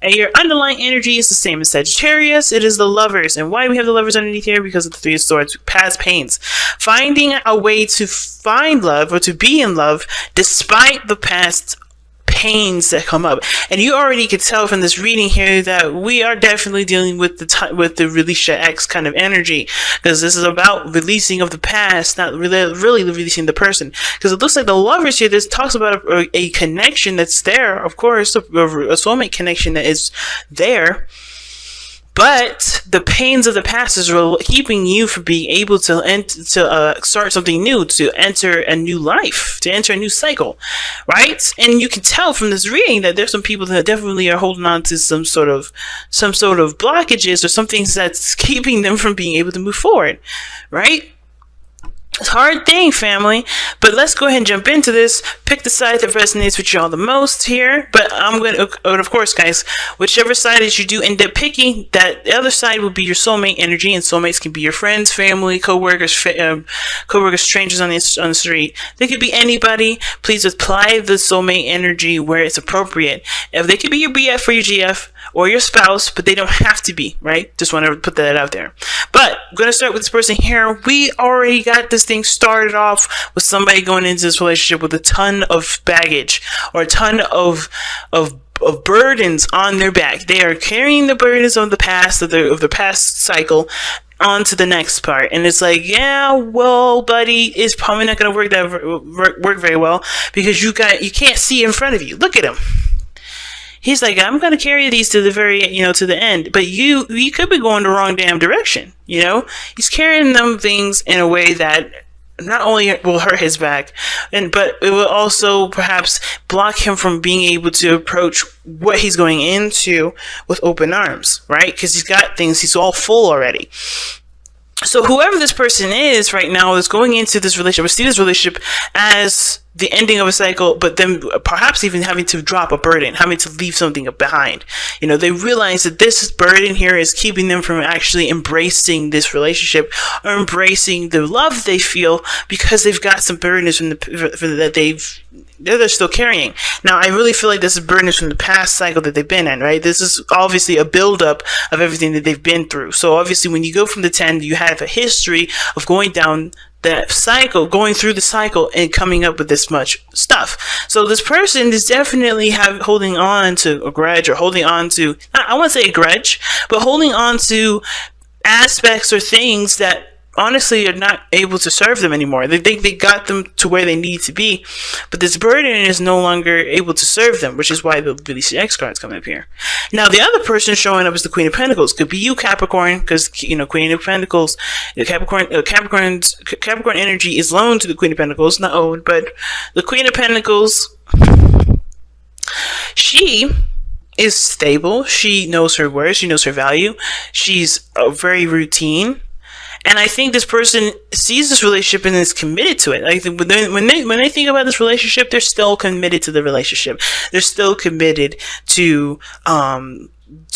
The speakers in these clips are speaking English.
And your underlying energy is the same as Sagittarius. It is the Lovers. And why do we have the Lovers underneath here? Because of the Three of Swords, past pains. Finding a way to find love or to be in love despite the past pains that come up. And you already could tell from this reading here that we are definitely dealing with the release your ex kind of energy, because this is about releasing of the past, not really releasing the person. Because it looks like the Lovers here, this talks about a connection that's there, of course, a soulmate connection that is there. But the pains of the past is keeping you from being able to start something new, to enter a new life, to enter a new cycle, right? And you can tell from this reading that there's some people that definitely are holding on to some sort of blockages or some things that's keeping them from being able to move forward, right? It's a hard thing, family, but let's go ahead and jump into this. Pick the side that resonates with y'all the most here, but of course, guys, whichever side that you do end up picking, that the other side will be your soulmate energy, and soulmates can be your friends, family, co-workers, strangers on the street. They could be anybody. Please apply the soulmate energy where it's appropriate. If they could be your BF or your GF, or your spouse, but they don't have to be, right? Just want to put that out there. But I'm going to start with this person here. We already got this thing started off with somebody going into this relationship with a ton of baggage or a ton of burdens on their back. They are carrying the burdens of the past, of the past cycle, onto the next part. And it's like, yeah, well, buddy, it's probably not going to work very well, because you can't see in front of you. Look at him. He's like, I'm going to carry these to the very, to the end. But you could be going the wrong damn direction, He's carrying them things in a way that not only will hurt his back, but it will also perhaps block him from being able to approach what he's going into with open arms, right? Because he's got things, he's all full already. So whoever this person is right now is going into this relationship, or see this relationship as the ending of a cycle, but then perhaps even having to drop a burden, having to leave something behind. They realize that this burden here is keeping them from actually embracing this relationship or embracing the love they feel, because they've got some burdens that they're still carrying. Now, I really feel like this is burdens from the past cycle that they've been in, right? This is obviously a buildup of everything that they've been through. So obviously when you go from the 10, you have a history of going down that cycle, going through the cycle and coming up with this much stuff. So this person is definitely holding on to a grudge, or holding on to, I wouldn't say a grudge, but holding on to aspects or things that honestly are not able to serve them anymore. They think they got them to where they need to be, but this burden is no longer able to serve them, which is why the release the X cards come up here. Now, the other person showing up is the Queen of Pentacles. Could be you, Capricorn, because Queen of Pentacles, Capricorn energy is loaned to the Queen of Pentacles, not owed, but the Queen of Pentacles, she is stable. She knows her worth. She knows her value. She's very routine. And I think this person sees this relationship and is committed to it. Like when they think about this relationship, they're still committed to the relationship. They're still committed to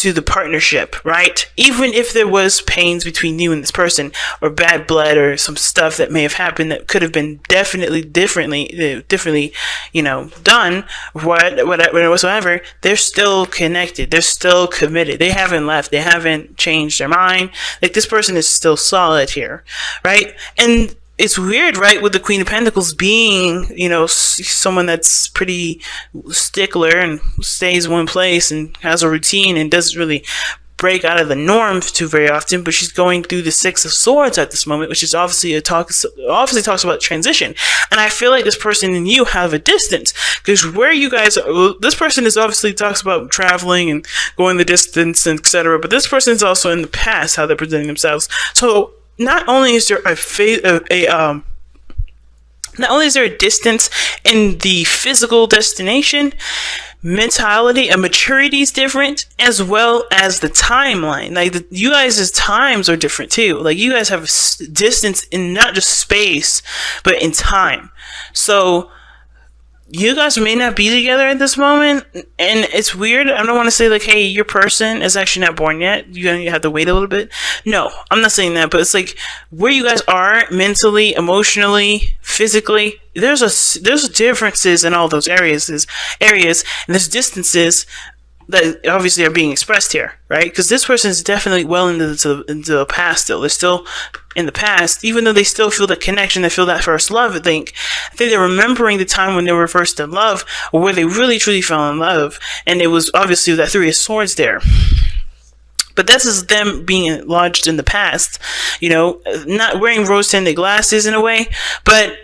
the partnership, right? Even if there was pains between you and this person, or bad blood, or some stuff that may have happened that could have been definitely differently, done, whatsoever, they're still connected. They're still committed. They haven't left. They haven't changed their mind. Like, this person is still solid here, right? And it's weird, right, with the Queen of Pentacles being, someone that's pretty stickler and stays one place and has a routine and doesn't really break out of the norm too very often, but she's going through the Six of Swords at this moment, which is obviously talks about transition. And I feel like this person and you have a distance, because where you guys are, this person is obviously talks about traveling and going the distance, etc. But this person is also in the past, how they're presenting themselves. So not only is there a distance in the physical destination, mentality and maturity is different, as well as the timeline. Like, you guys' times are different too. Like, you guys have distance in not just space, but in time. So you guys may not be together at this moment, and it's weird. I don't want to say like, hey, your person is actually not born yet, you have to wait a little bit. No, I'm not saying that, but it's like where you guys are mentally, emotionally, physically, there's differences in all those areas, and there's distances that obviously are being expressed here, right? Because this person is definitely well into the past still. They're still in the past, even though they still feel that connection, they feel that first love. I think they're remembering the time when they were first in love, or where they really truly fell in love, and it was obviously that Three of Swords there. But this is them being lodged in the past, not wearing rose-tinted glasses in a way, but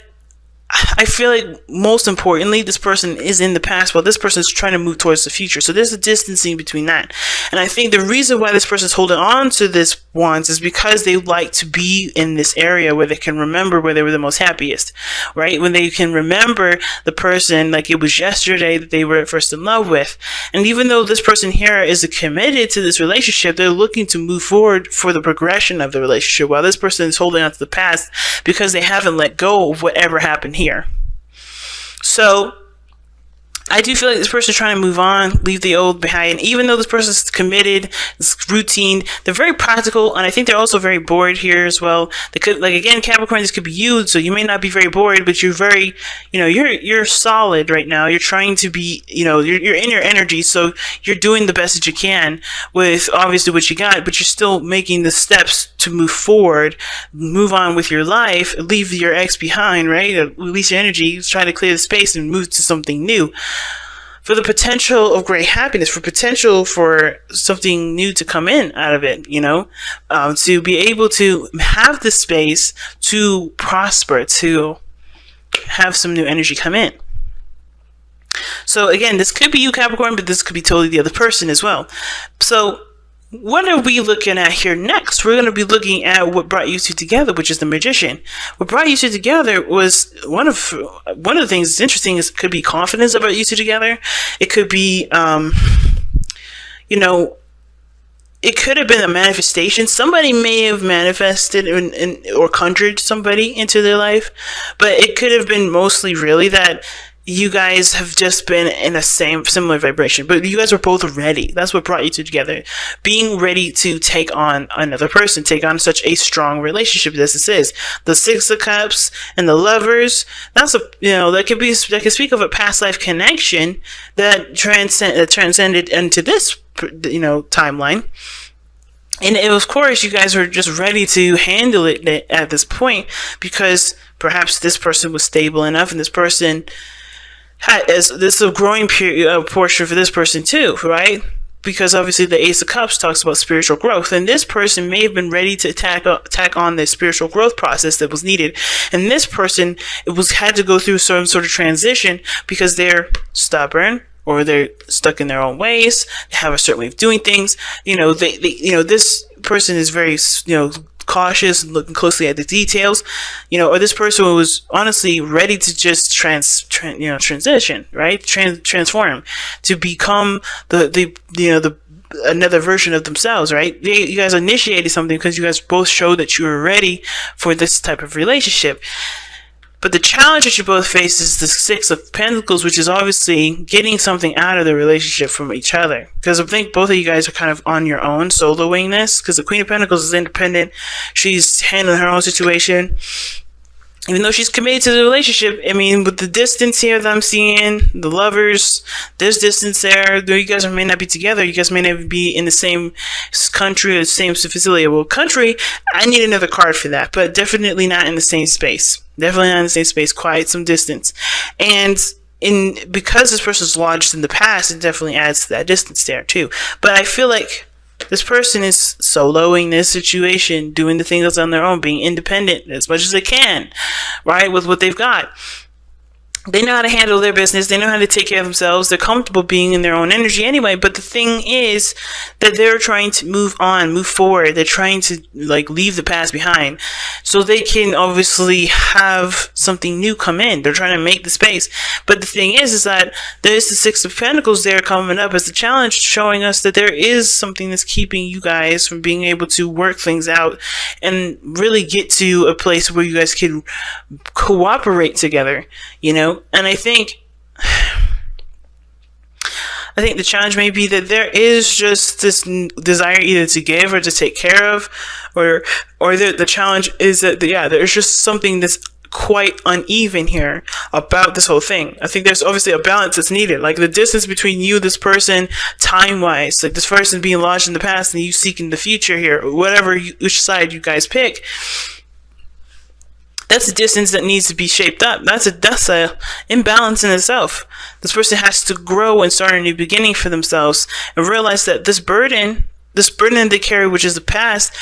I feel like most importantly, this person is in the past while this person is trying to move towards the future. So there's a distancing between that. And I think the reason why this person is holding on to this wands is because they like to be in this area where they can remember where they were the most happiest, right? When they can remember the person like it was yesterday that they were first in love with. And even though this person here is committed to this relationship, they're looking to move forward for the progression of the relationship, while this person is holding on to the past because they haven't let go of whatever happened here. So I do feel like this person is trying to move on, leave the old behind. And even though this person is committed, it's routine, they're very practical, and I think they're also very bored here as well. They could, like, again, Capricorn, this could be you, so you may not be very bored, but you're very, you're solid right now. You're trying to be, you're in your energy, so you're doing the best that you can with obviously what you got, but you're still making the steps to move forward, move on with your life, leave your ex behind, right? Release your energy, try to clear the space and move to something new. For the potential of great happiness, for potential for something new to come in out of it, to be able to have the space to prosper, to have some new energy come in. So again, this could be you, Capricorn, but this could be totally the other person as well. So what are we looking at here next? We're going to be looking at what brought you two together, which is the Magician. What brought you two together was one of the things that's interesting is it could be confidence about you two together. It could be, it could have been a manifestation. Somebody may have manifested or conjured somebody into their life, but it could have been mostly really that you guys have just been in a similar vibration, but you guys were both ready. That's what brought you two together. Being ready to take on another person, take on such a strong relationship as this is. The Six of Cups and the Lovers, that's that can speak of a past life connection that transcended into this, timeline. And of course, you guys were just ready to handle it at this point because perhaps this person was stable enough, and this person this is a growing portion for this person too, right? Because obviously the Ace of Cups talks about spiritual growth, and this person may have been ready to tack on the spiritual growth process that was needed, and this person had to go through some sort of transition because they're stubborn, or they're stuck in their own ways. They have a certain way of doing things. This person is very, cautious and looking closely at the details, or this person was honestly ready to just transition, right? Transform to become the another version of themselves, right? You guys initiated something because you guys both showed that you were ready for this type of relationship. But the challenge that you both face is the Six of Pentacles, which is obviously getting something out of the relationship from each other. Because I think both of you guys are kind of on your own, soloing this. Because the Queen of Pentacles is independent. She's handling her own situation. Even though she's committed to the relationship, I mean, with the distance here that I'm seeing, the Lovers, there's distance there. Though you guys may not be together, you guys may not be in the same country or the same facility. Well, country, I need another card for that, but definitely not in the same space. Definitely not in the same space, quite some distance. And because this person's lodged in the past, it definitely adds to that distance there too. But I feel like this person is soloing this situation, doing the things on their own, being independent as much as they can, right, with what they've got. They know how to handle their business. They know how to take care of themselves. They're comfortable being in their own energy anyway. But the thing is that they're trying to move on, move forward. They're trying to leave the past behind so they can obviously have something new come in. They're trying to make the space. But the thing is that there's the Six of Pentacles there coming up as the challenge, showing us that there is something that's keeping you guys from being able to work things out and really get to a place where you guys can cooperate together, And I think the challenge may be that there is just this desire either to give or to take care of, or the challenge is that there's just something that's quite uneven here about this whole thing. I think there's obviously a balance that's needed. Like the distance between you, this person, time-wise, like this person being launched in the past and you seeking the future here, or whatever which side you guys pick. That's a distance that needs to be shaped up. That's a imbalance in itself. This person has to grow and start a new beginning for themselves and realize that this burden they carry, which is the past,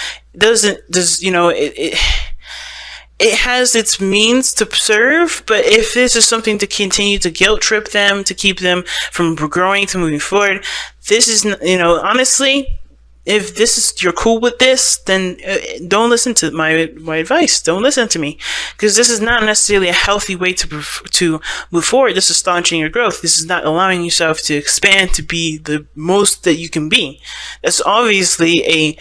it has its means to serve, but if this is something to continue to guilt trip them, to keep them from growing, to moving forward, this is, honestly, if you're cool with this, then don't listen to my advice. Don't listen to me, because this is not necessarily a healthy way to move forward. This is staunching your growth. This is not allowing yourself to expand to be the most that you can be. That's obviously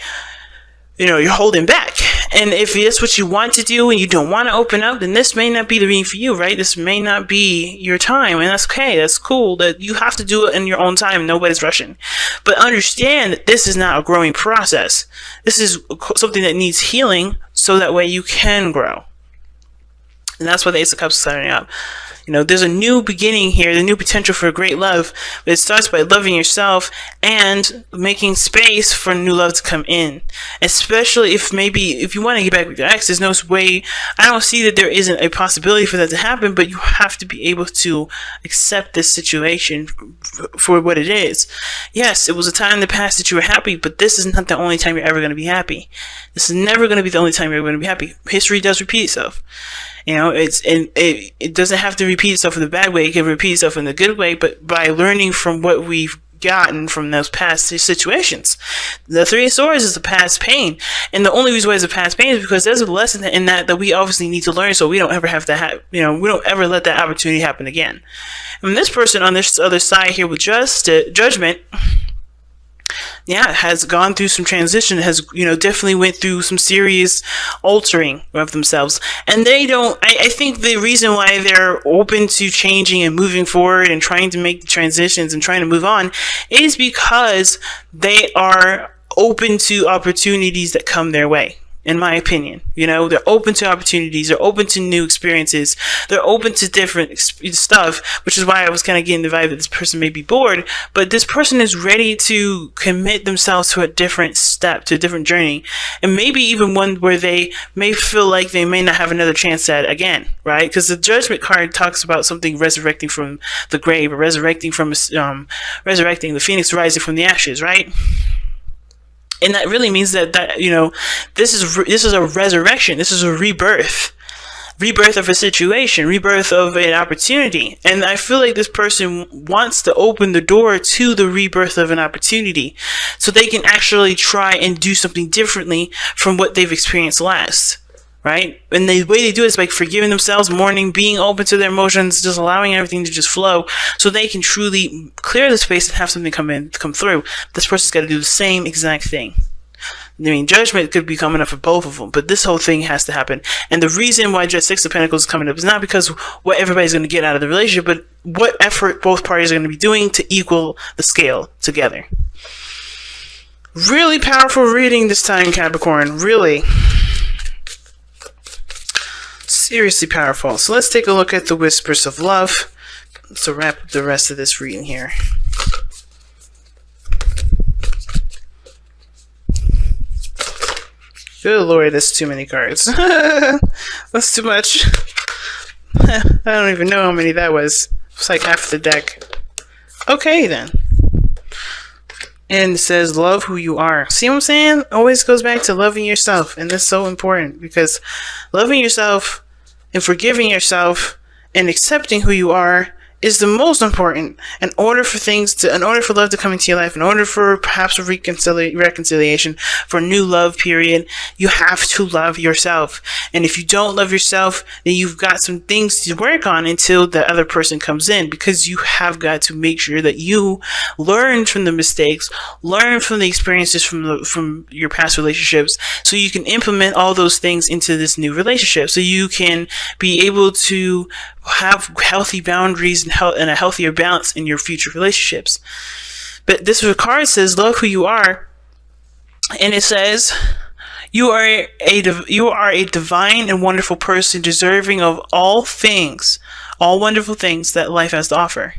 you're holding back. And if that's what you want to do and you don't want to open up, then this may not be the reading for you, right? This may not be your time, and that's okay. That's cool. That you have to do it in your own time. Nobody's rushing. But understand that this is not a growing process. This is something that needs healing so that way you can grow. And that's why the Ace of Cups is setting up. There's a new beginning here, the new potential for a great love, but it starts by loving yourself and making space for new love to come in. Especially if you want to get back with your ex, there's no way, I don't see that there isn't a possibility for that to happen, but you have to be able to accept this situation for what it is. Yes, it was a time in the past that you were happy, but this is not the only time you're ever going to be happy. This is never going to be the only time you're going to be happy. History does repeat itself. It doesn't have to repeat itself in the bad way. It can repeat itself in the good way, but by learning from what we've gotten from those past situations. The Three of Swords is the past pain, and the only reason why it's a past pain is because there's a lesson in that we obviously need to learn, so we don't ever have to we don't ever let that opportunity happen again. And this person on this other side here with judgment, has gone through some transition, has, definitely went through some serious altering of themselves. And I think the reason why they're open to changing and moving forward and trying to make the transitions and trying to move on is because they are open to opportunities that come their way. In my opinion, they're open to opportunities, they're open to new experiences, they're open to different stuff, which is why I was kind of getting the vibe that this person may be bored, but this person is ready to commit themselves to a different step, to a different journey, and maybe even one where they may feel like they may not have another chance at again, right? Because the Judgment card talks about something resurrecting from the grave, or resurrecting the phoenix rising from the ashes, right? And that really means that this is a resurrection. This is a rebirth of a situation, rebirth of an opportunity. And I feel like this person wants to open the door to the rebirth of an opportunity so they can actually try and do something differently from what they've experienced last. Right? And the way they do it is by forgiving themselves, mourning, being open to their emotions, just allowing everything to just flow so they can truly clear the space and have something come through. This person's got to do the same exact thing. Judgment could be coming up for both of them, but this whole thing has to happen. And the reason why Six of Pentacles is coming up is not because what everybody's going to get out of the relationship, but what effort both parties are going to be doing to equal the scale together. Really powerful reading this time, Capricorn. Really. Seriously powerful. So let's take a look at the Whispers of Love to wrap up the rest of this reading here. Good Lord, that's too many cards. That's too much. I don't even know how many that was. It's like half the deck. Okay then. And it says, love who you are. See what I'm saying? Always goes back to loving yourself. And that's so important, because loving yourself and forgiving yourself and accepting who you are is the most important. In order for love to come into your life, in order for perhaps a reconciliation, for a new love period, you have to love yourself. And if you don't love yourself, then you've got some things to work on until the other person comes in, because you have got to make sure that you learn from the mistakes, learn from the experiences from your past relationships, so you can implement all those things into this new relationship, so you can be able to have healthy boundaries and a healthier balance in your future relationships. But this card says, love who you are. And it says, You are a divine and wonderful person, deserving of all things, all wonderful things that life has to offer.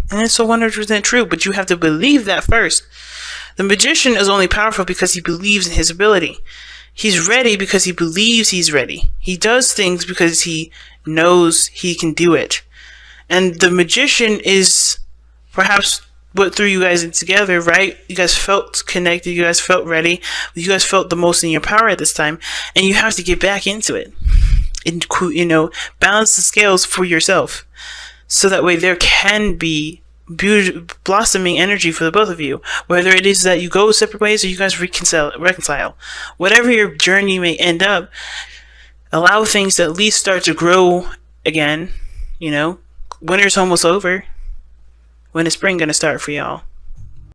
And it's so 100% true, but you have to believe that first. The magician is only powerful because he believes in his ability. He's ready because he believes he's ready. He does things because he knows he can do it. And the magician is perhaps what threw you guys in together, right? You guys felt connected. You guys felt ready. You guys felt the most in your power at this time. And you have to get back into it. And, balance the scales for yourself. So that way there can be blossoming energy for the both of you. Whether it is that you go separate ways or you guys reconcile. Whatever your journey may end up, allow things to at least start to grow again. Winter's almost over. When is spring gonna start for y'all?